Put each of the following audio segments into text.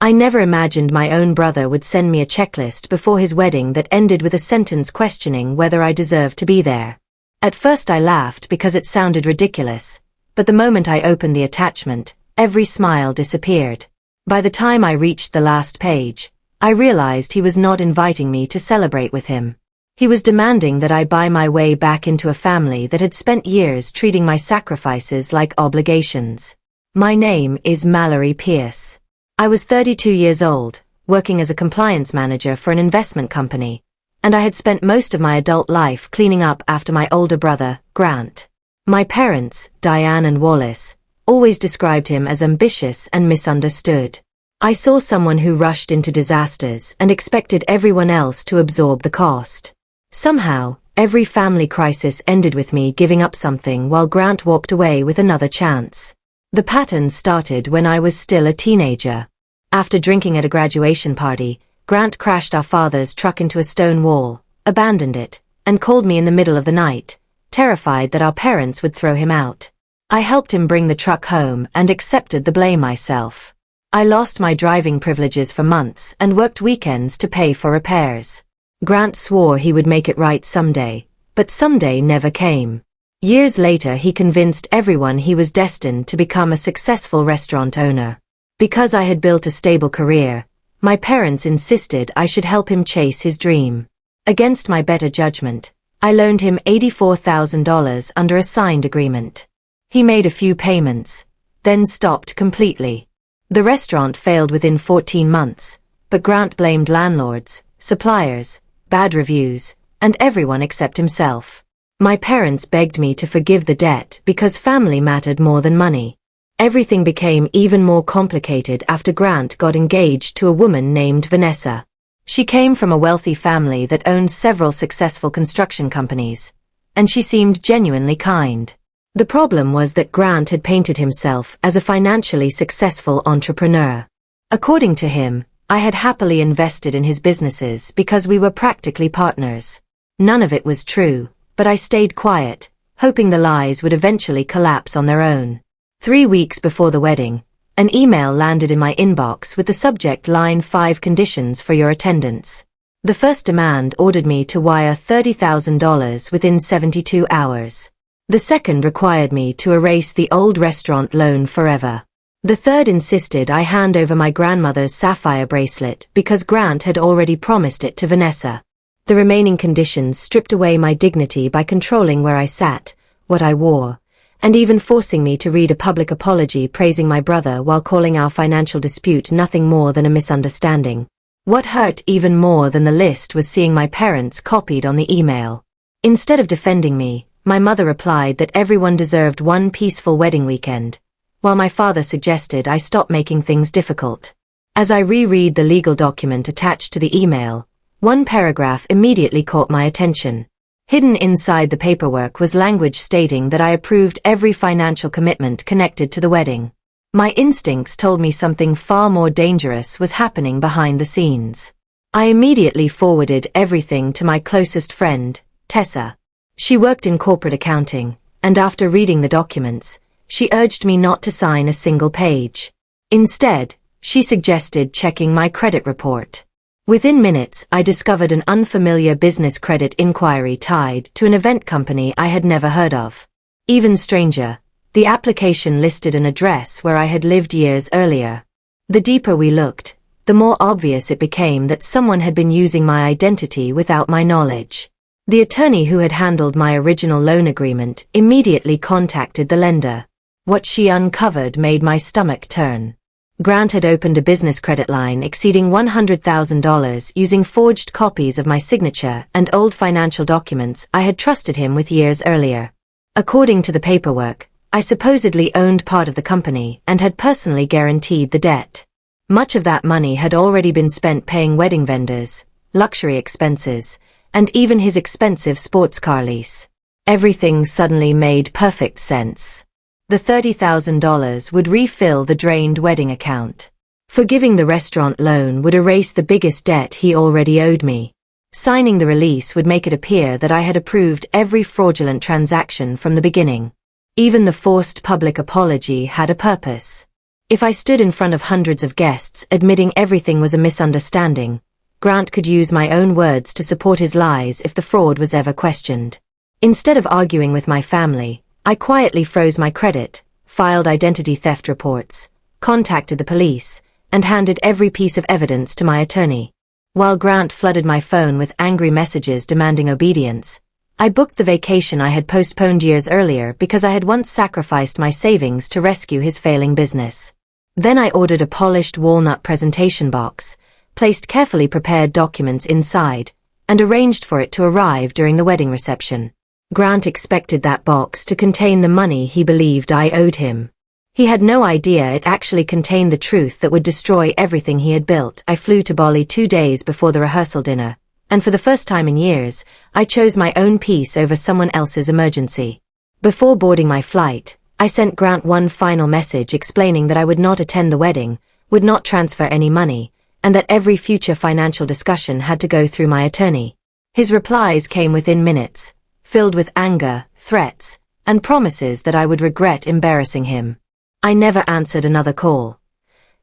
I never imagined my own brother would send me a checklist before his wedding that ended with a sentence questioning whether I deserved to be there. At first I laughed because it sounded ridiculous, but the moment I opened the attachment, every smile disappeared. By the time I reached the last page, I realized he was not inviting me to celebrate with him. He was demanding that I buy my way back into a family that had spent years treating my sacrifices like obligations. My name is Mallory Pierce. I was 32 years old, working as a compliance manager for an investment company, and I had spent most of my adult life cleaning up after my older brother, Grant. My parents, Diane and Wallace, always described him as ambitious and misunderstood. I saw someone who rushed into disasters and expected everyone else to absorb the cost. Somehow, every family crisis ended with me giving up something while Grant walked away with another chance. The pattern started when I was still a teenager. After drinking at a graduation party, Grant crashed our father's truck into a stone wall, abandoned it, and called me in the middle of the night, terrified that our parents would throw him out. I helped him bring the truck home and accepted the blame myself. I lost my driving privileges for months and worked weekends to pay for repairs. Grant swore he would make it right someday, but someday never came. Years later he convinced everyone he was destined to become a successful restaurant owner. Because I had built a stable career, my parents insisted I should help him chase his dream. Against my better judgment, I loaned him $84,000 under a signed agreement. He made a few payments, then stopped completely. The restaurant failed within 14 months, but Grant blamed landlords, suppliers, bad reviews, and everyone except himself. My parents begged me to forgive the debt because family mattered more than money. Everything became even more complicated after Grant got engaged to a woman named Vanessa. She came from a wealthy family that owned several successful construction companies, and she seemed genuinely kind. The problem was that Grant had painted himself as a financially successful entrepreneur. According to him, I had happily invested in his businesses because we were practically partners. None of it was true, but I stayed quiet, hoping the lies would eventually collapse on their own. 3 weeks before the wedding, an email landed in my inbox with the subject line 5 conditions for your attendance. The first demand ordered me to wire $30,000 within 72 hours. The second required me to erase the old restaurant loan forever. The third insisted I hand over my grandmother's sapphire bracelet because Grant had already promised it to Vanessa. The remaining conditions stripped away my dignity by controlling where I sat, what I wore, and even forcing me to read a public apology praising my brother while calling our financial dispute nothing more than a misunderstanding. What hurt even more than the list was seeing my parents copied on the email. Instead of defending me, my mother replied that everyone deserved one peaceful wedding weekend, while my father suggested I stop making things difficult. As I reread the legal document attached to the email, one paragraph immediately caught my attention. Hidden inside the paperwork was language stating that I approved every financial commitment connected to the wedding. My instincts told me something far more dangerous was happening behind the scenes. I immediately forwarded everything to my closest friend, Tessa. She worked in corporate accounting, and after reading the documents, she urged me not to sign a single page. Instead, she suggested checking my credit report. Within minutes, I discovered an unfamiliar business credit inquiry tied to an event company I had never heard of. Even stranger, the application listed an address where I had lived years earlier. The deeper we looked, the more obvious it became that someone had been using my identity without my knowledge. The attorney who had handled my original loan agreement immediately contacted the lender. What she uncovered made my stomach turn. Grant had opened a business credit line exceeding $100,000 using forged copies of my signature and old financial documents I had trusted him with years earlier. According to the paperwork, I supposedly owned part of the company and had personally guaranteed the debt. Much of that money had already been spent paying wedding vendors, luxury expenses, and even his expensive sports car lease. Everything suddenly made perfect sense. The $30,000 would refill the drained wedding account. Forgiving the restaurant loan would erase the biggest debt he already owed me. Signing the release would make it appear that I had approved every fraudulent transaction from the beginning. Even the forced public apology had a purpose. If I stood in front of hundreds of guests admitting everything was a misunderstanding, Grant could use my own words to support his lies if the fraud was ever questioned. Instead of arguing with my family, I quietly froze my credit, filed identity theft reports, contacted the police, and handed every piece of evidence to my attorney. While Grant flooded my phone with angry messages demanding obedience, I booked the vacation I had postponed years earlier because I had once sacrificed my savings to rescue his failing business. Then I ordered a polished walnut presentation box, placed carefully prepared documents inside, and arranged for it to arrive during the wedding reception. Grant expected that box to contain the money he believed I owed him. He had no idea it actually contained the truth that would destroy everything he had built. I flew to Bali 2 days before the rehearsal dinner, and for the first time in years, I chose my own peace over someone else's emergency. Before boarding my flight, I sent Grant one final message explaining that I would not attend the wedding, would not transfer any money, and that every future financial discussion had to go through my attorney. His replies came within minutes, filled with anger, threats, and promises that I would regret embarrassing him. I never answered another call.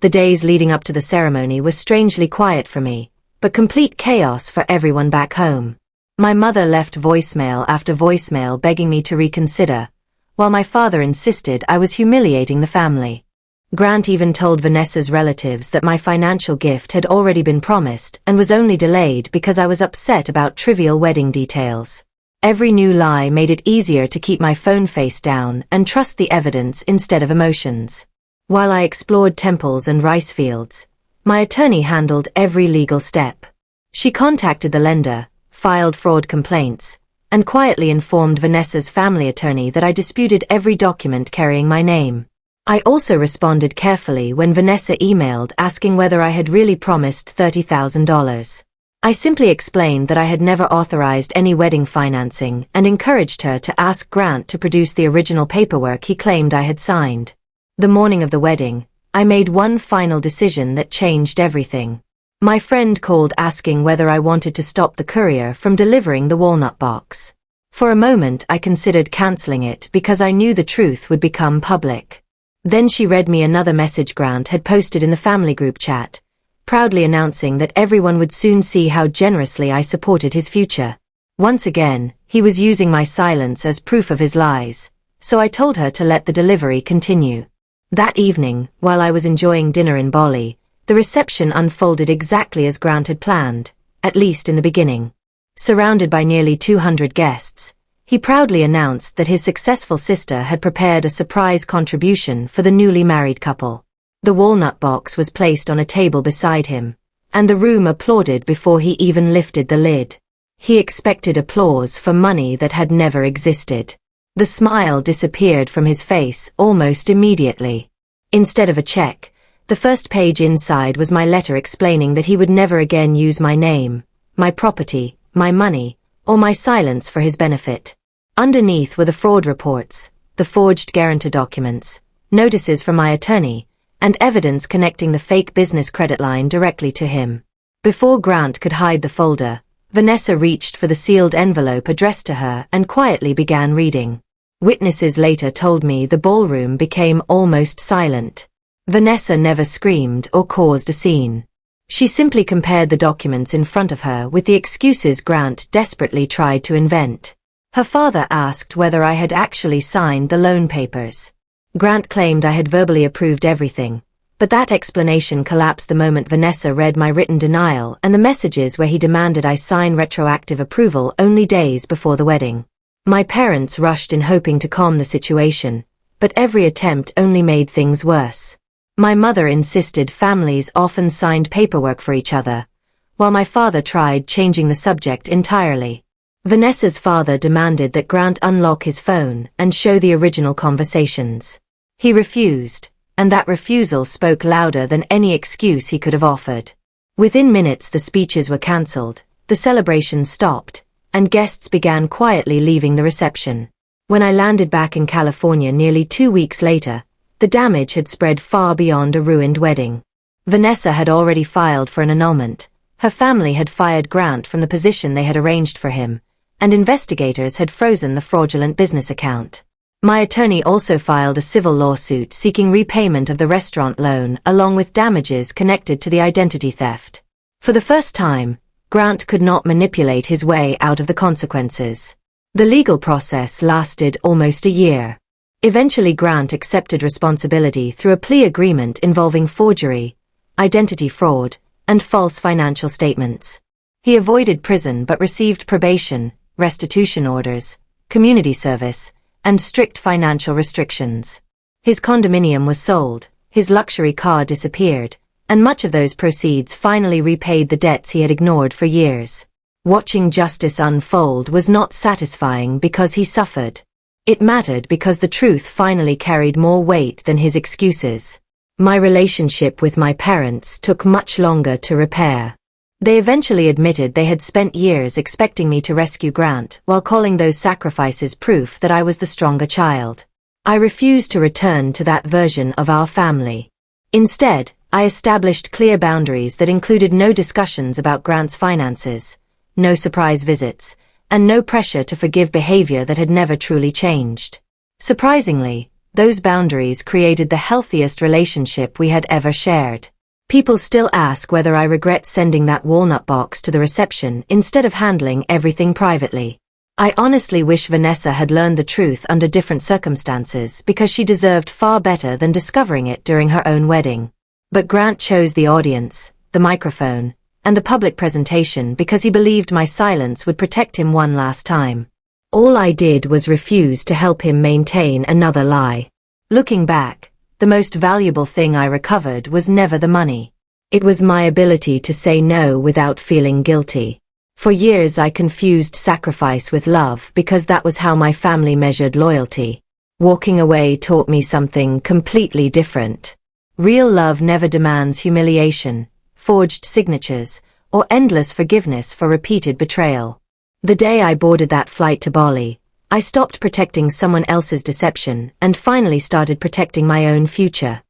The days leading up to the ceremony were strangely quiet for me, but complete chaos for everyone back home. My mother left voicemail after voicemail begging me to reconsider, while my father insisted I was humiliating the family. Grant even told Vanessa's relatives that my financial gift had already been promised and was only delayed because I was upset about trivial wedding details. Every new lie made it easier to keep my phone face down and trust the evidence instead of emotions. While I explored temples and rice fields, my attorney handled every legal step. She contacted the lender, filed fraud complaints, and quietly informed Vanessa's family attorney that I disputed every document carrying my name. I also responded carefully when Vanessa emailed asking whether I had really promised $30,000. I simply explained that I had never authorized any wedding financing and encouraged her to ask Grant to produce the original paperwork he claimed I had signed. The morning of the wedding, I made one final decision that changed everything. My friend called asking whether I wanted to stop the courier from delivering the walnut box. For a moment I considered canceling it because I knew the truth would become public. Then she read me another message Grant had posted in the family group chat, proudly announcing that everyone would soon see how generously I supported his future. Once again, he was using my silence as proof of his lies, so I told her to let the delivery continue. That evening, while I was enjoying dinner in Bali, the reception unfolded exactly as Grant had planned, at least in the beginning. Surrounded by nearly 200 guests, he proudly announced that his successful sister had prepared a surprise contribution for the newly married couple. The walnut box was placed on a table beside him, and the room applauded before he even lifted the lid. He expected applause for money that had never existed. The smile disappeared from his face almost immediately. Instead of a check, the first page inside was my letter explaining that he would never again use my name, my property, my money, or my silence for his benefit. Underneath were the fraud reports, the forged guarantor documents, notices from my attorney, and evidence connecting the fake business credit line directly to him. Before Grant could hide the folder, Vanessa reached for the sealed envelope addressed to her and quietly began reading. Witnesses later told me the ballroom became almost silent. Vanessa never screamed or caused a scene. She simply compared the documents in front of her with the excuses Grant desperately tried to invent. Her father asked whether I had actually signed the loan papers. Grant claimed I had verbally approved everything, but that explanation collapsed the moment Vanessa read my written denial and the messages where he demanded I sign retroactive approval only days before the wedding. My parents rushed in hoping to calm the situation, but every attempt only made things worse. My mother insisted families often signed paperwork for each other, while my father tried changing the subject entirely. Vanessa's father demanded that Grant unlock his phone and show the original conversations. He refused, and that refusal spoke louder than any excuse he could have offered. Within minutes the speeches were cancelled, the celebration stopped, and guests began quietly leaving the reception. When I landed back in California nearly 2 weeks later, the damage had spread far beyond a ruined wedding. Vanessa had already filed for an annulment. Her family had fired Grant from the position they had arranged for him, and investigators had frozen the fraudulent business account. My attorney also filed a civil lawsuit seeking repayment of the restaurant loan along with damages connected to the identity theft. For the first time, Grant could not manipulate his way out of the consequences. The legal process lasted almost a year. Eventually Grant accepted responsibility through a plea agreement involving forgery, identity fraud, and false financial statements. He avoided prison but received probation, restitution orders, community service, and strict financial restrictions. His condominium was sold, his luxury car disappeared, and much of those proceeds finally repaid the debts he had ignored for years. Watching justice unfold was not satisfying because he suffered. It mattered because the truth finally carried more weight than his excuses. My relationship with my parents took much longer to repair. They eventually admitted they had spent years expecting me to rescue Grant while calling those sacrifices proof that I was the stronger child. I refused to return to that version of our family. Instead, I established clear boundaries that included no discussions about Grant's finances, no surprise visits, and no pressure to forgive behavior that had never truly changed. Surprisingly, those boundaries created the healthiest relationship we had ever shared. People still ask whether I regret sending that walnut box to the reception instead of handling everything privately. I honestly wish Vanessa had learned the truth under different circumstances because she deserved far better than discovering it during her own wedding. But Grant chose the audience, the microphone, and the public presentation because he believed my silence would protect him one last time. All I did was refuse to help him maintain another lie. Looking back, the most valuable thing I recovered was never the money. It was my ability to say no without feeling guilty. For years I confused sacrifice with love because that was how my family measured loyalty. Walking away taught me something completely different. Real love never demands humiliation, forged signatures, or endless forgiveness for repeated betrayal. The day I boarded that flight to Bali, I stopped protecting someone else's deception and finally started protecting my own future.